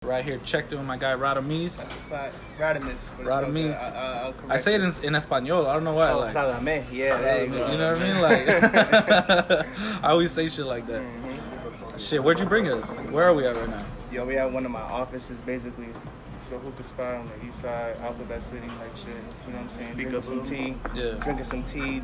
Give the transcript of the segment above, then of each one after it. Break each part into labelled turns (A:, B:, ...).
A: right here checked in with my guy Radamiz.
B: That's a fact. Radamiz.
A: Radamiz.
B: I'll
A: I say it in Espanol. I don't know why. Like,
B: Radamiz. Yeah, there you go.
A: You know what I mean? Like, I always say shit like that.
B: Mm-hmm.
A: Shit, where'd you bring us? Where are we at right now?
B: Yo, we at one of my offices, basically. It's a hookah spot on the east side, Alphabet City type shit. You know what I'm saying? Drinking some tea.
A: Yeah.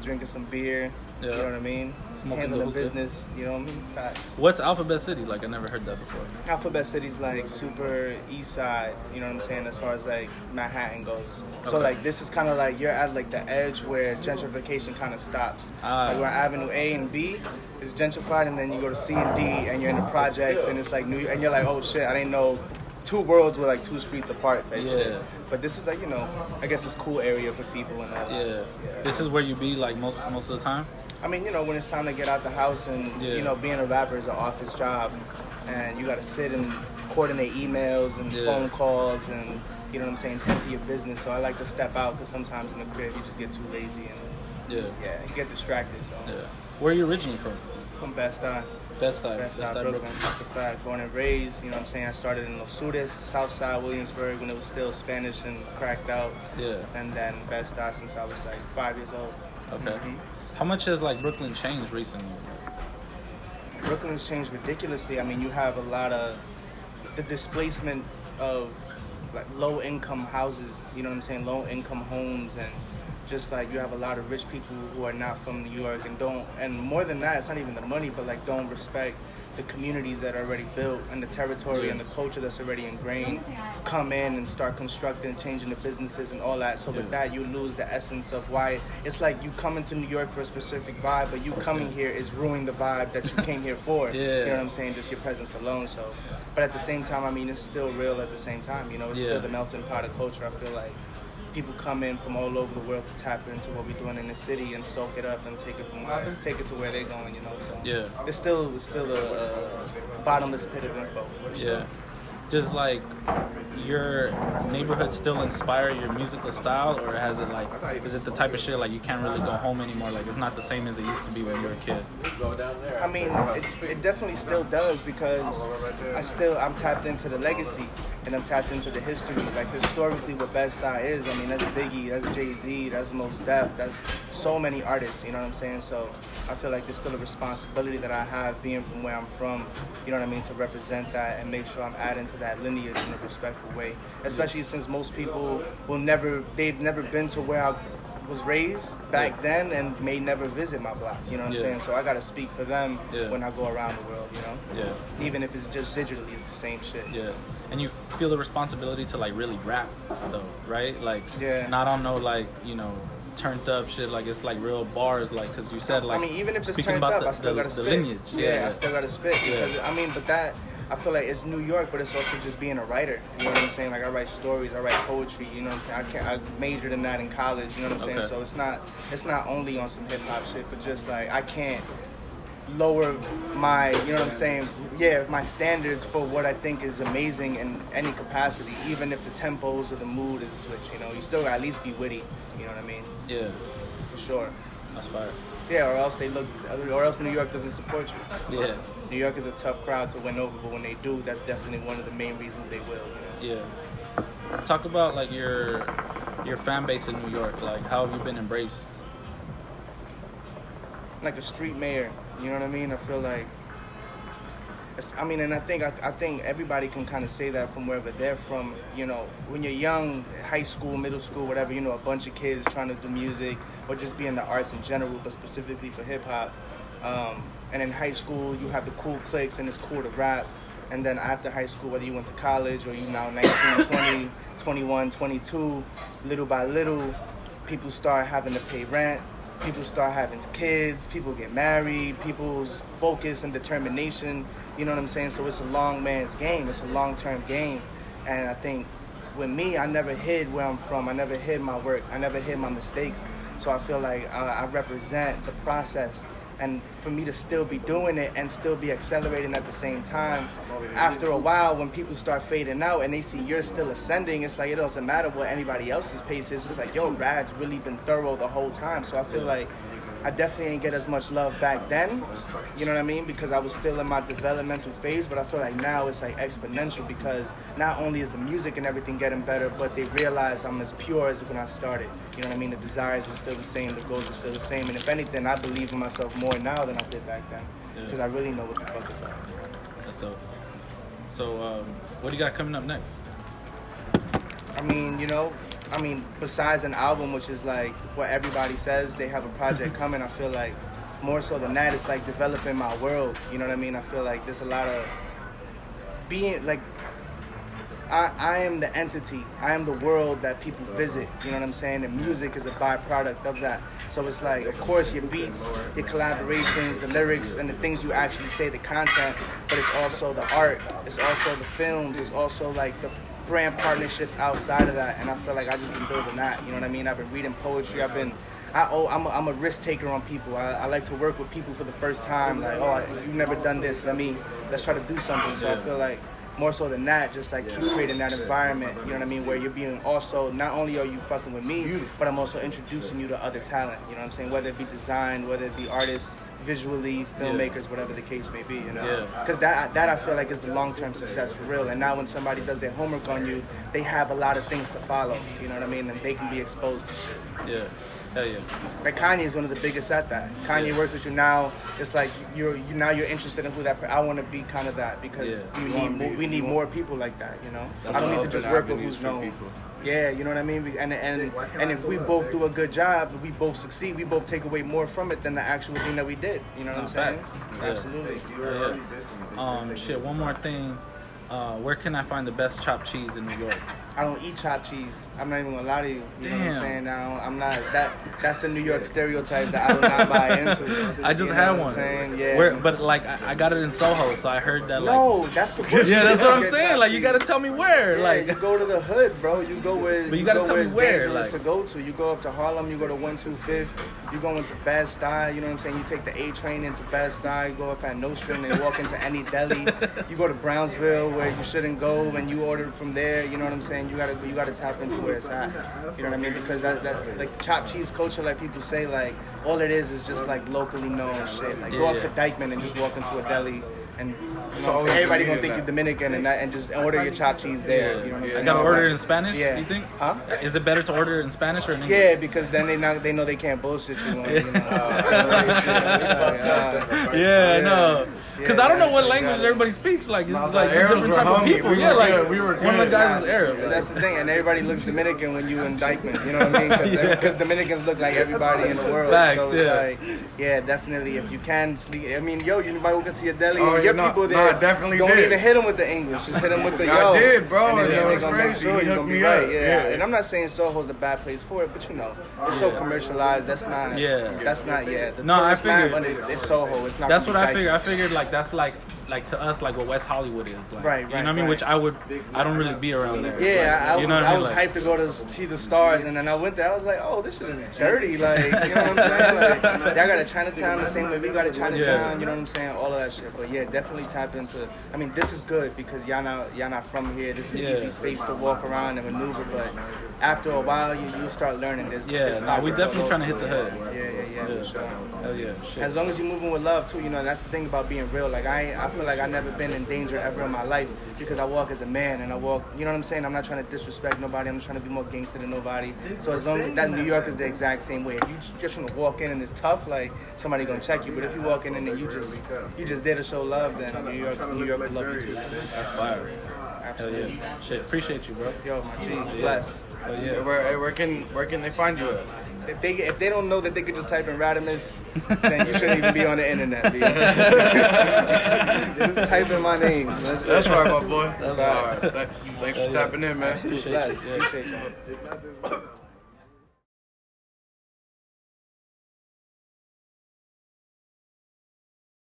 B: Drinking some beer.
A: Yeah.
B: You know what I mean?
A: Smoking
B: Handling
A: the
B: business. You know what I mean? Facts.
A: What's Alphabet City? Like, I never heard that before.
B: Alphabet City's like super east side, you know what I'm saying, as far as like Manhattan goes. So
A: Okay.
B: like this is kind of like you're at like the edge where gentrification kind of stops. Like where Avenue A and B is gentrified, and then you go to C and D and you're in the projects, and it's like New, and you're like, oh shit, I didn't know two worlds were like 2 streets apart type shit. But this is like, you know, I guess it's cool area for people and all that.
A: Yeah. This is where you be like most of the time?
B: I mean, you know, when it's time to get out the house and, you know, being a rapper is an office job, and you got to sit and coordinate emails and phone calls and, you know what I'm saying, tend to your business. So I like to step out because sometimes in the crib you just get too lazy and, you get distracted. So.
A: Yeah. Where are you originally from?
B: From Bed-Stuy.
A: Bed-Stuy,
B: Brooklyn. That's a fact. Born and raised, you know what I'm saying? I started in Los Sudes, Southside, Williamsburg, when it was still Spanish and cracked out. Yeah. And then Bed-Stuy since I was like 5 years old.
A: Okay. Mm-hmm. How much has like Brooklyn changed recently?
B: Brooklyn's changed ridiculously. I mean, you have a lot of the displacement of like low income houses, you know what I'm saying? Low income homes, and just like you have a lot of rich people who are not from New York and don't, and more than that, it's not even the money, but like don't respect the communities that are already built and the territory and the culture that's already ingrained, come in and start constructing, changing the businesses and all that. So with that, you lose the essence of why it's like you come into New York for a specific vibe, but you coming here is ruining the vibe that you came here for. You know what I'm saying? Just your presence alone. So, but at the same time, I mean, it's still real at the same time. You know, it's still the melting pot of culture. I feel like people come in from all over the world to tap into what we're doing in the city and soak it up and take it to where they're going, you know. So it's still a bottomless pit of info.
A: Yeah. Does like your neighborhood still inspire your musical style, or has it like, is it the type of shit like you can't really go home anymore? Like it's not the same as it used to be when you were a kid?
B: I mean, it definitely still does, because I'm tapped into the legacy and I'm tapped into the history. Like historically, what Bed-Stuy is, I mean, that's Biggie, that's Jay-Z, that's Mos Def, that's so many artists. You know what I'm saying? So I feel like there's still a responsibility that I have, being from where I'm from, you know what I mean, to represent that and make sure I'm adding to that lineage in a respectful way. Especially since most people they've never been to where I was raised back then and may never visit my block, you know what I'm saying? So I gotta speak for them when I go around the world, you know? Yeah. Even if it's just digitally, it's the same shit.
A: Yeah. And you feel the responsibility to like really rap though, right? Like not on no like, you know, turned up shit, like it's like real bars, like, because you said like,
B: I mean, even if it's
A: speaking
B: turned
A: about
B: up, I still gotta
A: the
B: spit.
A: lineage.
B: I still gotta spit, because I mean, but that, I feel like it's New York, but it's also just being a writer. You know what I'm saying? Like I write stories, I write poetry. You know what I'm saying? I majored in that in college. You know what I'm saying? So it's not only on some hip hop shit, but just like I can't lower my, you know what I'm saying? Yeah, my standards for what I think is amazing in any capacity, even if the tempos or the mood is switched. You know, you still gotta at least be witty. You know what I mean? Yeah, for sure.
A: That's fire.
B: Yeah, or else or else New York doesn't support you.
A: Yeah.
B: New York is a tough crowd to win over, but when they do, that's definitely one of the main reasons they will. You know?
A: Yeah. Talk about like your fan base in New York. Like, how have you been embraced?
B: Like a street mayor, you know what I mean? I feel like, and I think everybody can kind of say that from wherever they're from. You know, when you're young, high school, middle school, whatever, you know, a bunch of kids trying to do music or just be in the arts in general, but specifically for hip hop. And in high school, you have the cool cliques and it's cool to rap. And then after high school, whether you went to college or you now 19, 20, 21, 22, little by little, people start having to pay rent. People start having kids. People get married. People's focus and determination, you know what I'm saying? So it's a long man's game. It's a long-term game. And I think with me, I never hid where I'm from. I never hid my work. I never hid my mistakes. So I feel like I represent the process. And for me to still be doing it and still be accelerating at the same time, after a while, when people start fading out and they see you're still ascending, it's like it doesn't matter what anybody else's pace is. It's like, yo, Rad's really been thorough the whole time. So I feel like I definitely ain't get as much love back then. You know what I mean? Because I was still in my developmental phase, but I feel like now it's like exponential because not only is the music and everything getting better, but they realize I'm as pure as when I started. You know what I mean? The desires are still the same, the goals are still the same, and if anything, I believe in myself more now than I did back then because I really know what the fuck is up.
A: That's dope. So, what do you got coming up next?
B: I mean, besides an album, which is like what everybody says, they have a project coming, I feel like more so than that, it's like developing my world. You know what I mean? I feel like there's a lot of being like, I am the entity. I am the world that people visit. You know what I'm saying? And music is a byproduct of that. So it's like, of course, your beats, your collaborations, the lyrics, and the things you actually say, the content, but it's also the art. It's also the films. It's also like the brand partnerships outside of that. And I feel like I just been building that. You know what I mean? I've been reading poetry. I'm a risk taker on people. I like to work with people for the first time. Like, you've never done this. Let's try to do something. So I feel like more so than that, just like keep creating that environment, you know what I mean, where you're being also, not only are you fucking with me, but I'm also introducing you to other talent, you know what I'm saying, whether it be design, whether it be artists, visually, filmmakers, whatever the case may be, you know, because that I feel like is the long-term success for real. And now when somebody does their homework on you, they have a lot of things to follow, you know what I mean, and they can be exposed to shit.
A: Yeah. Hell yeah.
B: Like Kanye is one of the biggest at that. Kanye works with you now. It's like you're interested in who that. I want to be kind of that because we need more people like that. You know, I don't need to just work with who's known. Yeah, you know what I mean. And if we both do a good job, we both succeed. We both take away more from it than the actual thing that we did. You know what I'm saying? Absolutely.
A: Yeah. Shit. One more thing. Where can I find the best chopped cheese in New York?
B: I don't eat chopped cheese. I'm not even gonna lie to you. You know what I'm saying? I'm not that's the New York stereotype that I do not buy into.
A: I just had one.
B: Yeah.
A: But like I got it in Soho, so I heard that.
B: No, that's the bullshit.
A: Yeah, that's what I'm saying. Like you gotta tell me where.
B: Yeah,
A: like
B: you go to the hood, bro. You go where.
A: But you gotta tell me where.
B: Like to go to. You go up to Harlem. You go to 125th. You go into Bed-Stuy. You know what I'm saying? You take the A train into Bed-Stuy. You go up at Nostrand and walk into any deli. You go to Brownsville where you shouldn't go, and you order from there. You know what I'm saying? You gotta tap into where it's at. You know what I mean? Because that like chopped cheese culture, like people say, like all it is just like locally known shit. Like go up to Dykeman and just walk into a deli, and you know everybody gonna think you're Dominican and just order your chopped cheese there. You know what I'm saying?
A: I gotta order it in Spanish.
B: Yeah.
A: You think?
B: Huh?
A: Is it better to order it in Spanish or in English?
B: Yeah, because then they know they can't bullshit you. When, you know.
A: I know. Because I don't know what language everybody speaks. Like, it's like different type of people. Yeah, like one of the guys is Arab.
B: That's the thing, and everybody looks Dominican when you in Dykeman. You know what I mean? Because Dominicans look like everybody in the world.
A: Facts,
B: so it's like, definitely. If you can sleep, I mean, you might walk into your deli and your people there.
C: Definitely
B: don't even hit them with the English. Just hit them with the yo.
C: I did, bro.
B: And then
C: it was
B: gonna make
C: crazy.
B: sure
C: He
B: you're
C: hooked
B: gonna be
C: me
B: right.
C: up.
B: Yeah. And I'm not saying Soho's a bad place for it, but you know, it's so commercialized. That's not.
A: Yeah.
B: That's not. Yeah. The
A: No, I
B: tourist map,
A: figured
B: but it's Soho. It's not.
A: That's what I figured. I figured like that's like to us like what West Hollywood is. Like,
B: right.
A: You know what I mean? Which I don't really be around there.
B: Yeah,
A: like,
B: I was hyped to go to see the stars, and then I went there. I was like, oh, this shit is dirty. Like, you know what I'm saying? Like, y'all got a Chinatown the same way we got a Chinatown.
A: Yeah.
B: You know what I'm saying? All of that shit. But yeah, definitely tap into. I mean, this is good because y'all not from here. This is an easy space to walk around and maneuver. But after a while, you start learning this.
A: We definitely trying to hit the hood.
B: Yeah, for sure.
A: Hell yeah. Shit.
B: As long as you're moving with love too, you know, that's the thing about being real. Like I feel like I've never been in danger ever in my life because I walk as a man and I walk, you know what I'm saying? I'm not trying to disrespect nobody. I'm not trying to be more gangster than nobody. So as long as that New York is the exact same way. If you just want to walk in and it's tough, like somebody gonna check you. But if you walk in and then you just there to show love, then New York will love you too.
A: That's fire.
B: Absolutely.
A: Hell yeah. Shit, appreciate you, bro.
B: Yo, my G, bless.
C: Where can they find you at?
B: If they don't know that they could just type in Radamiz, then you shouldn't even be on the internet. Just type in my name.
C: That's right, my boy. That's all right. Thanks for tapping in, man.
A: Appreciate you.
B: Appreciate you.